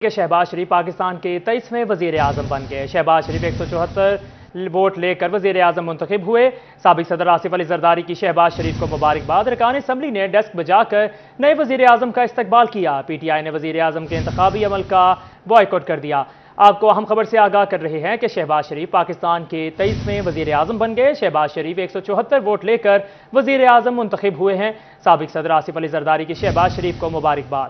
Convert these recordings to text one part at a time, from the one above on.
کہ شہباز شریف پاکستان کے 23ویں وزیر اعظم بن گئے۔ شہباز شریف 174 ووٹ لے کر وزیر اعظم منتخب ہوئے۔ سابق صدر آصف علی زرداری کی شہباز شریف کو مبارکباد۔ ارکان اسمبلی نے ڈیسک بجا کر نئے وزیر اعظم کا استقبال کیا۔ پی ٹی آئی نے وزیر اعظم کے انتخابی عمل کا بائیکاٹ کر دیا۔ آپ کو اہم خبر سے آگاہ کر رہے ہیں کہ شہباز شریف پاکستان کے 23ویں وزیر اعظم بن گئے۔ شہباز شریف 174 ووٹ لے کر وزیر اعظم منتخب ہوئے ہیں۔ سابق صدر آصف علی زرداری کی شہباز شریف کو مبارکباد۔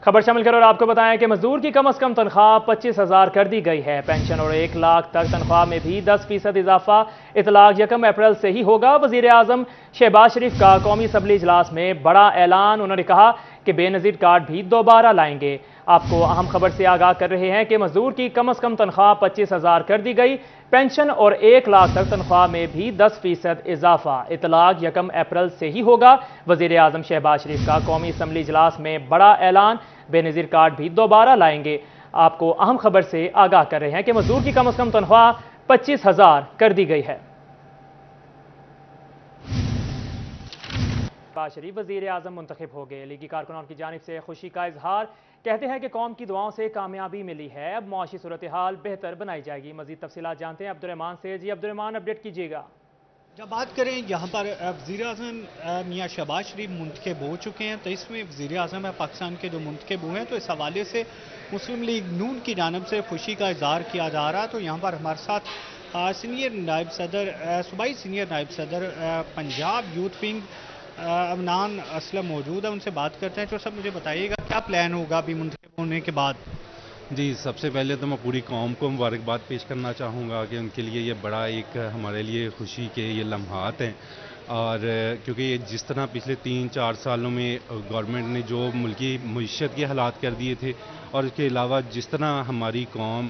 خبر شامل کرو اور آپ کو بتائیں کہ مزدور کی کم از کم تنخواہ 25,000 کر دی گئی ہے۔ پینشن اور 1 لاکھ تک تنخواہ میں بھی 10% اضافہ اطلاق 1 اپریل سے ہی ہوگا۔ وزیر اعظم شہباز شریف کا قومی اسمبلی اجلاس میں بڑا اعلان۔ انہوں نے کہا کہ بے نظیر کارڈ بھی دوبارہ لائیں گے۔ آپ کو اہم خبر سے آگاہ کر رہے ہیں کہ مزدور کی کم از کم تنخواہ 25,000 کر دی گئی۔ پینشن اور 1 لاکھ تک تنخواہ میں بھی 10% اضافہ اطلاق 1 اپریل سے ہی ہوگا۔ وزیر اعظم شہباز شریف کا قومی اسمبلی اجلاس میں بڑا اعلان۔ بے نظیر کارڈ بھی دوبارہ لائیں گے۔ آپ کو اہم خبر سے آگاہ کر رہے ہیں کہ مزدور کی کم از کم تنخواہ 25,000 کر دی گئی ہے۔ شہباز شریف وزیر اعظم منتخب ہو گئے۔ لیگی کارکنوں کی جانب سے خوشی کا اظہار۔ کہتے ہیں کہ قوم کی دعاؤں سے کامیابی ملی ہے۔ اب معاشی صورتحال بہتر بنائی جائے گی۔ مزید تفصیلات جانتے ہیں عبدالرحمان سے۔ جی عبدالرحمان، اپڈیٹ کیجیے گا۔ جب بات کریں یہاں پر وزیر اعظم میاں شہباز شریف منتخب ہو چکے ہیں، 23ویں وزیر اعظم ہے پاکستان کے جو منتخب ہوئے ہیں، تو اس حوالے سے مسلم لیگ نون کی جانب سے خوشی کا اظہار کیا جا رہا ہے۔ تو یہاں پر ہمارے ساتھ سینئر نائب صدر صوبائی سینئر نائب صدر پنجاب یوتھ ونگ عدنان اسلم موجود ہے، ان سے بات کرتے ہیں۔ تو سب مجھے بتائیے گا کیا پلان ہوگا ابھی منتخب ہونے کے بعد؟ جی، سب سے پہلے تو میں پوری قوم کو مبارکباد پیش کرنا چاہوں گا کہ ان کے لیے یہ بڑا ایک ہمارے لیے خوشی کے یہ لمحات ہیں، اور کیونکہ یہ جس طرح پچھلے 3-4 سالوں میں گورنمنٹ نے جو ملکی معیشت کے حالات کر دیے تھے، اور اس کے علاوہ جس طرح ہماری قوم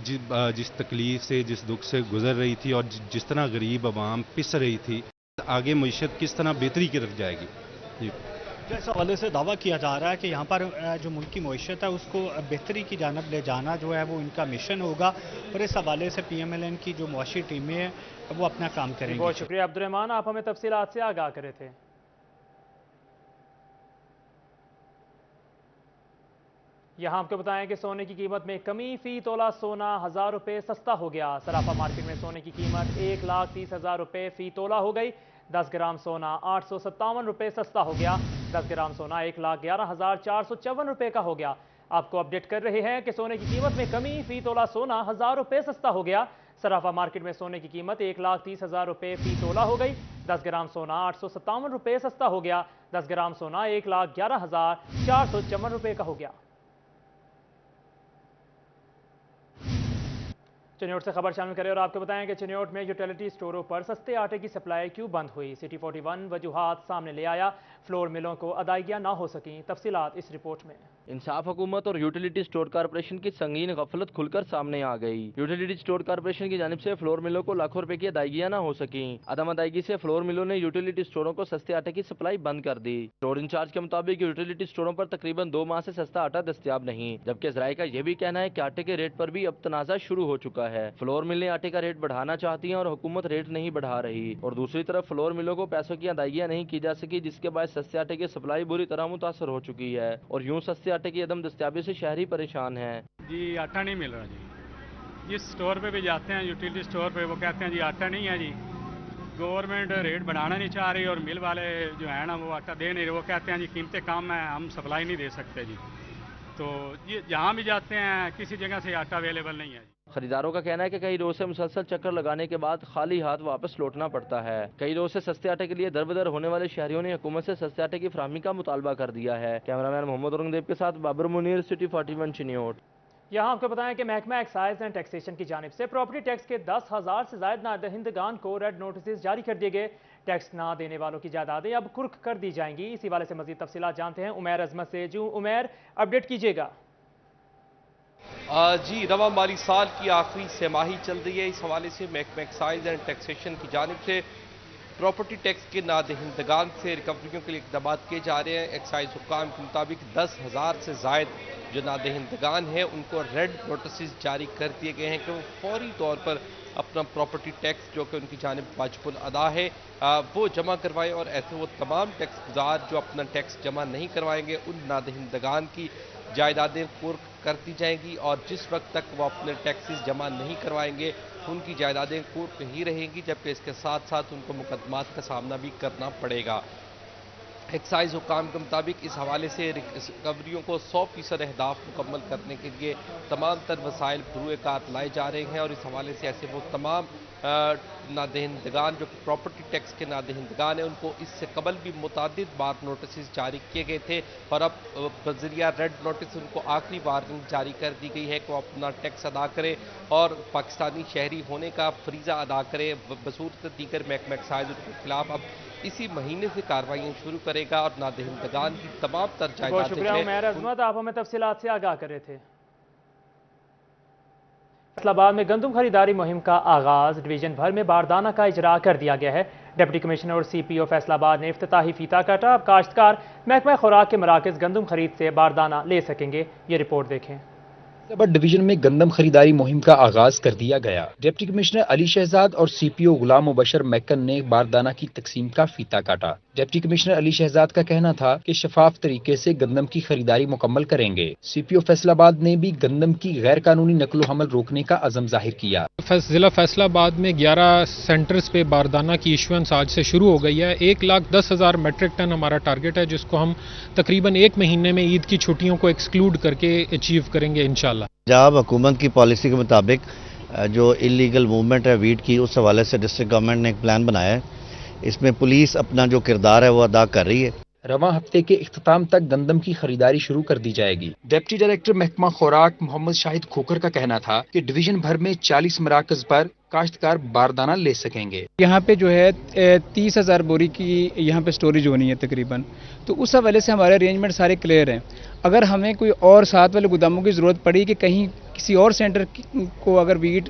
جس تکلیف سے جس دکھ سے گزر رہی تھی، اور جس طرح غریب عوام پس رہی تھی، آگے معیشت کس طرح بہتری کی طرف جائے گی۔ جی، اس حوالے سے دعویٰ کیا جا رہا ہے کہ یہاں پر جو ملک کی معیشت ہے اس کو بہتری کی جانب لے جانا جو ہے وہ ان کا مشن ہوگا، اور اس حوالے سے پی ایم ایل این کی جو معاشی ٹیمیں ہیں وہ اپنا کام کریں گی۔ بہت شکریہ عبدالرحمان، آپ ہمیں تفصیلات سے آگاہ کرے تھے۔ یہاں آپ کو بتائیں کہ سونے کی قیمت میں کمی۔ فی تولہ سونا 1,000 روپے سستا ہو گیا۔ سراپا مارکیٹ میں سونے کی قیمت 1,30,000 روپے فی تولہ ہو گئی۔ 10 گرام سونا 857 روپے سستا ہو گیا۔ 10 گرام سونا 1,11,454 روپے کا ہو گیا۔ آپ کو اپڈیٹ کر رہے ہیں کہ سونے کی قیمت میں کمی۔ فی تولہ سونا 1,000 روپے سستا ہو گیا۔ سراپا مارکیٹ میں سونے کی قیمت 1,30,000 روپے فی تولہ ہو گئی۔ 10 گرام سونا 857 روپے سستا ہو گیا۔ 10 گرام سونا 1,11,454 روپے کا ہو گیا۔ چنیوٹ سے خبر شامل کریں اور آپ کو بتائیں کہ چنیوٹ میں یوٹیلیٹی سٹوروں پر سستے آٹے کی سپلائی کیوں بند ہوئی؟ سٹی 41 وجوہات سامنے لے آیا۔ فلور ملوں کو ادائیگیاں نہ ہو سکیں۔ تفصیلات اس رپورٹ میں۔ انصاف حکومت اور یوٹیلیٹی سٹور کارپوریشن کی سنگین غفلت کھل کر سامنے آ گئی۔ یوٹیلیٹی سٹور کارپوریشن کی جانب سے فلور ملوں کو لاکھوں روپے کی ادائیگیاں نہ ہو سکیں۔ عدم ادائیگی سے فلور ملوں نے یوٹیلیٹی سٹوروں کو سستے آٹے کی سپلائی بند کر دی۔ سٹور انچارج کے مطابق یوٹیلیٹی سٹوروں پر تقریباً 2 ماہ سے سستا آٹا دستیاب نہیں، جبکہ ذرائع کا یہ بھی کہنا ہے کہ آٹے کے ریٹ پر بھی اب تنازع شروع ہو چکا ہے۔ فلور ملیں آٹے کا ریٹ بڑھانا چاہتی ہیں اور حکومت ریٹ نہیں بڑھا رہی، اور دوسری طرف فلور ملوں کو پیسوں کی ادائیگیاں نہیں کی جا سکی، جس کے باعث سستے آٹے کی سپلائی بری طرح متاثر ہو چکی ہے، اور یوں سستے آٹے کی عدم دستیابی سے شہری پریشان ہیں۔ جی آٹا نہیں مل رہا جی، جس سٹور پہ بھی جاتے ہیں یوٹیلیٹی سٹور پہ وہ کہتے ہیں جی آٹا نہیں ہے جی، گورنمنٹ ریٹ بڑھانا نہیں چاہ رہی، اور مل والے جو ہیں نا وہ آٹا دے نہیں رہے، وہ کہتے ہیں جی قیمتیں کم ہیں ہم سپلائی نہیں دے سکتے جی۔ تو یہ جہاں بھی جاتے ہیں کسی جگہ سے آٹا اویلیبل نہیں ہے جی۔ خریداروں کا کہنا ہے کہ کئی روز سے مسلسل چکر لگانے کے بعد خالی ہاتھ واپس لوٹنا پڑتا ہے۔ کئی روز سے سستے آٹے کے لیے در بدر ہونے والے شہریوں نے حکومت سے سستے آٹے کی فراہمی کا مطالبہ کر دیا ہے۔ کیمرامین محمد اورنگزیب کے ساتھ بابر منیر، سٹی 41 چنیوٹ۔ یہاں آپ کو بتائیں کہ محکمہ ایکسائز اینڈ ٹیکسیشن کی جانب سے پراپرٹی ٹیکس کے 10,000 سے زائد نادہندگان کو ریڈ نوٹسز جاری کر دیے گئے۔ ٹیکس نہ دینے والوں کی جائیدادیں اب کرک کر دی جائیں گی۔ اسی والے سے مزید تفصیلات جانتے ہیں عمیر عظمت سے۔ جو عمیر، اپڈیٹ کیجیے گا۔ جی، رواں مالی سال کی آخری سہ ماہی چل رہی ہے، اس حوالے سے محکمہ ایکسائز اینڈ ٹیکسیشن کی جانب سے پراپرٹی ٹیکس کے نادہندگان سے ریکوریوں کے لیے اقدامات کیے جا رہے ہیں۔ ایکسائز حکام کے مطابق 10,000 سے زائد جو نادہندگان ہیں ان کو ریڈ نوٹسز جاری کر دیے گئے ہیں کہ وہ فوری طور پر اپنا پراپرٹی ٹیکس جو کہ ان کی جانب واجب الادا ہے وہ جمع کروائیں، اور ایسے وہ تمام ٹیکس گزار جو اپنا ٹیکس جمع نہیں کروائیں گے ان نادہندگان کی جائیدادیں قرق کر دی جائیں گی، اور جس وقت تک وہ اپنے ٹیکسز جمع نہیں کروائیں گے ان کی جائیدادیں قرق ہی رہیں گی، جبکہ اس کے ساتھ ساتھ ان کو مقدمات کا سامنا بھی کرنا پڑے گا۔ ایکسائز حکام کے مطابق اس حوالے سے ریکوریوں کو 100% اہداف مکمل کرنے کے لیے تمام تر وسائل بروئے کار لائے جا رہے ہیں، اور اس حوالے سے ایسے وہ تمام نادہندگان جو کہ پراپرٹی ٹیکس کے نادہندگان ہیں ان کو اس سے قبل بھی متعدد بار نوٹسز جاری کیے گئے تھے، اور اب بذریعہ ریڈ نوٹس ان کو آخری وارننگ جاری کر دی گئی ہے کہ وہ اپنا ٹیکس ادا کرے اور پاکستانی شہری ہونے کا فریضہ ادا کرے۔ بصورت دیگر محکمہ ایکسائز ان کے خلاف اب اسی مہینے سے کارروائیاں شروع کرے گا، اور نادہندگان کی تمام تر بہت جائیدادیں شکریہ عمیر عظمت، آپ ہمیں تفصیلات سے آگاہ کر رہے تھے۔ فیصل آباد میں گندم خریداری مہم کا آغاز، ڈویژن بھر میں باردانہ کا اجرا کر دیا گیا ہے۔ ڈپٹی کمشنر اور سی پی او فیصل آباد نے افتتاحی فیتا کاٹا۔ اب کاشتکار محکمہ خوراک کے مراکز گندم خرید سے باردانہ لے سکیں گے۔ یہ رپورٹ دیکھیں۔ ڈویژن میں گندم خریداری مہم کا آغاز کر دیا گیا۔ ڈپٹی کمشنر علی شہزاد اور سی پی او غلام مبشر میکن نے باردانہ کی تقسیم کا فیتا کاٹا۔ ڈپٹی کمشنر علی شہزاد کا کہنا تھا کہ شفاف طریقے سے گندم کی خریداری مکمل کریں گے۔ سی پی او فیصل آباد نے بھی گندم کی غیر قانونی نقل و حمل روکنے کا عزم ظاہر کیا۔ ضلع فیصل آباد میں 11 سینٹرز پہ باردانہ کی ایشوئنس آج سے شروع ہو گئی ہے۔ 1,10,000 میٹرک ٹن ہمارا ٹارگٹ ہے، جس کو ہم تقریباً ایک مہینے میں عید کی چھٹیوں کو ایکسکلوڈ کر کے اچیو کریں گے انشاءاللہ۔ پنجاب حکومت کی پالیسی کے مطابق جو انلیگل موومنٹ ہے ویٹ کی، اس حوالے سے ڈسٹرکٹ گورنمنٹ نے ایک پلان بنایا ہے۔ اس میں پولیس اپنا جو کردار ہے وہ ادا کر رہی ہے۔ رواں ہفتے کے اختتام تک گندم کی خریداری شروع کر دی جائے گی۔ ڈپٹی ڈائریکٹر محکمہ خوراک محمد شاہد کھوکر کا کہنا تھا کہ ڈویژن بھر میں 40 مراکز پر کاشتکار باردانہ لے سکیں گے۔ یہاں پہ جو ہے 30,000 بوری کی یہاں پہ سٹوریج ہونی ہے تقریباً، تو اس حوالے سے ہمارے ارینجمنٹ سارے کلیئر ہیں۔ اگر ہمیں کوئی اور ساتھ والے گوداموں کی ضرورت پڑی کہ کہیں کسی اور سینٹر کو اگر ویٹ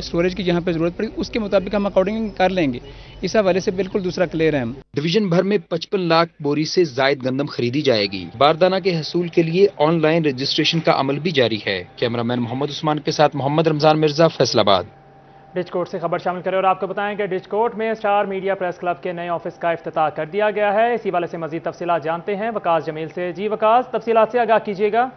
سٹوریج کی جہاں پہ ضرورت پڑی اس کے مطابق ہم اکارڈنگ کر لیں گے۔ اس حوالے سے بالکل دوسرا کلیئر ہے ہم۔ ڈویژن بھر میں 55 لاکھ بوری سے زائد گندم خریدی جائے گی۔ باردانہ کے حصول کے لیے آن لائن رجسٹریشن کا عمل بھی جاری ہے۔ کیمرہ مین محمد عثمان کے ساتھ محمد رمضان مرزا، فیصل آباد۔ ڈچ کوٹ سے خبر شامل کریں اور آپ کو بتائیں کہ ڈچ کوٹ میں اسٹار میڈیا پریس کلب کے نئے آفس کا افتتاح کر دیا گیا ہے۔ اسی والے سے مزید تفصیلات جانتے ہیں وقاص جمیل سے۔ جی وقاص، تفصیلات سے آگاہ کیجیے گا۔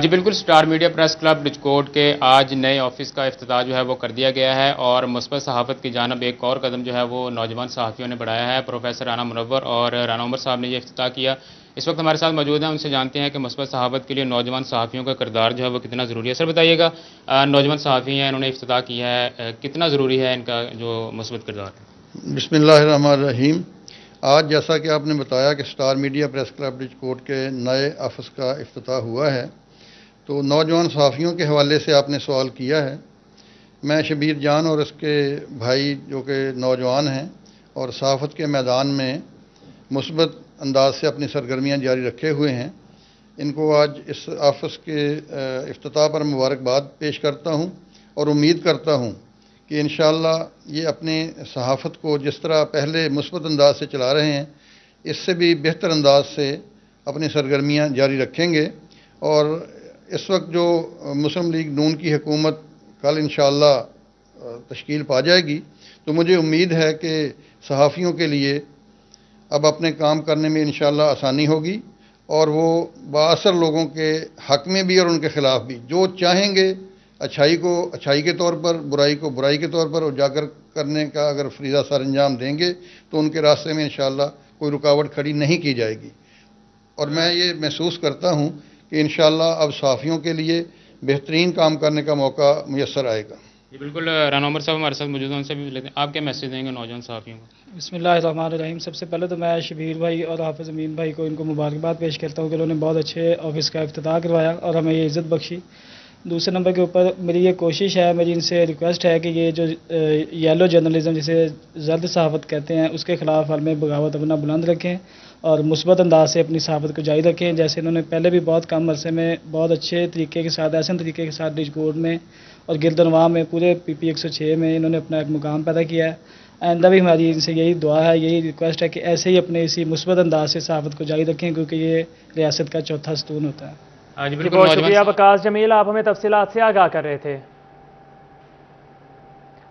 جی بالکل، star media press club Dijkot کے آج نئے آفس کا افتتاح جو ہے وہ کر دیا گیا ہے، اور مثبت صحافت کی جانب ایک اور قدم جو ہے وہ نوجوان صحافیوں نے بڑھایا ہے۔ پروفیسر رانا منور اور رانا عمر صاحب نے یہ افتتاح کیا۔ اس وقت ہمارے ساتھ موجود ہیں، ان سے جانتے ہیں کہ مثبت صحافت کے لیے نوجوان صحافیوں کا کردار جو ہے وہ کتنا ضروری ہے۔ سر بتائیے گا، نوجوان صحافی ہیں، انہوں نے افتتاح کیا ہے، کتنا ضروری ہے ان کا جو مثبت کردار؟ بسم اللہ الرحمن الرحیم۔ آج جیسا کہ آپ نے بتایا کہ star media press club Dijkot کے نئے آفس کا افتتاح ہوا ہے، تو نوجوان صحافیوں کے حوالے سے آپ نے سوال کیا ہے۔ میں شبیر جان اور اس کے بھائی جو کہ نوجوان ہیں اور صحافت کے میدان میں مثبت انداز سے اپنی سرگرمیاں جاری رکھے ہوئے ہیں، ان کو آج اس آفس کے افتتاح پر مبارکباد پیش کرتا ہوں، اور امید کرتا ہوں کہ انشاءاللہ یہ اپنے صحافت کو جس طرح پہلے مثبت انداز سے چلا رہے ہیں، اس سے بھی بہتر انداز سے اپنی سرگرمیاں جاری رکھیں گے۔ اور اس وقت جو مسلم لیگ نون کی حکومت کل انشاءاللہ تشکیل پا جائے گی، تو مجھے امید ہے کہ صحافیوں کے لیے اب اپنے کام کرنے میں انشاءاللہ آسانی ہوگی، اور وہ بااثر لوگوں کے حق میں بھی اور ان کے خلاف بھی جو چاہیں گے اچھائی کو اچھائی کے طور پر، برائی کو برائی کے طور پر اجاگر کرنے کا اگر فریضہ سر انجام دیں گے تو ان کے راستے میں انشاءاللہ کوئی رکاوٹ کھڑی نہیں کی جائے گی۔ اور میں یہ محسوس کرتا ہوں کہ انشاءاللہ اب صحافیوں کے لیے بہترین کام کرنے کا موقع میسر آئے گا۔ جی بالکل، رانا عمر صاحب ہمارے ساتھ موجود ہیں، ان سے بھی لیتے ہیں، آپ کیا میسیج دیں گے نوجوان صحافیوں کو؟ بسم اللہ الرحمن الرحیم۔ سب سے پہلے تو میں شبیر بھائی اور حافظ امین بھائی کو ان کو مبارکباد پیش کرتا ہوں کہ انہوں نے بہت اچھے آفس کا افتتاح کروایا اور ہمیں یہ عزت بخشی۔ دوسرے نمبر کے اوپر میری یہ کوشش ہے، میری ان سے ریکویسٹ ہے کہ یہ جو یلو جرنلزم جسے زرد صحافت کہتے ہیں، اس کے خلاف ہمیں بغاوت اپنا بلند رکھیں اور مثبت انداز سے اپنی صحافت کو جاری رکھیں، جیسے انہوں نے پہلے بھی بہت کم عرصے میں بہت اچھے طریقے کے ساتھ، احسن طریقے کے ساتھ ڈچ کوٹ میں اور گردنواں میں پورے پی پی 106 میں انہوں نے اپنا ایک مقام پیدا کیا ہے۔ آئندہ بھی ہماری ان سے یہی دعا ہے، یہی ریکویسٹ ہے کہ ایسے ہی اپنے اسی مثبت انداز سے صحافت کو جاری رکھیں، کیونکہ یہ ریاست کا چوتھا ستون ہوتا ہے۔ بہت شکریہ وقاص جمیل، آپ ہمیں تفصیلات سے آگاہ کر رہے تھے۔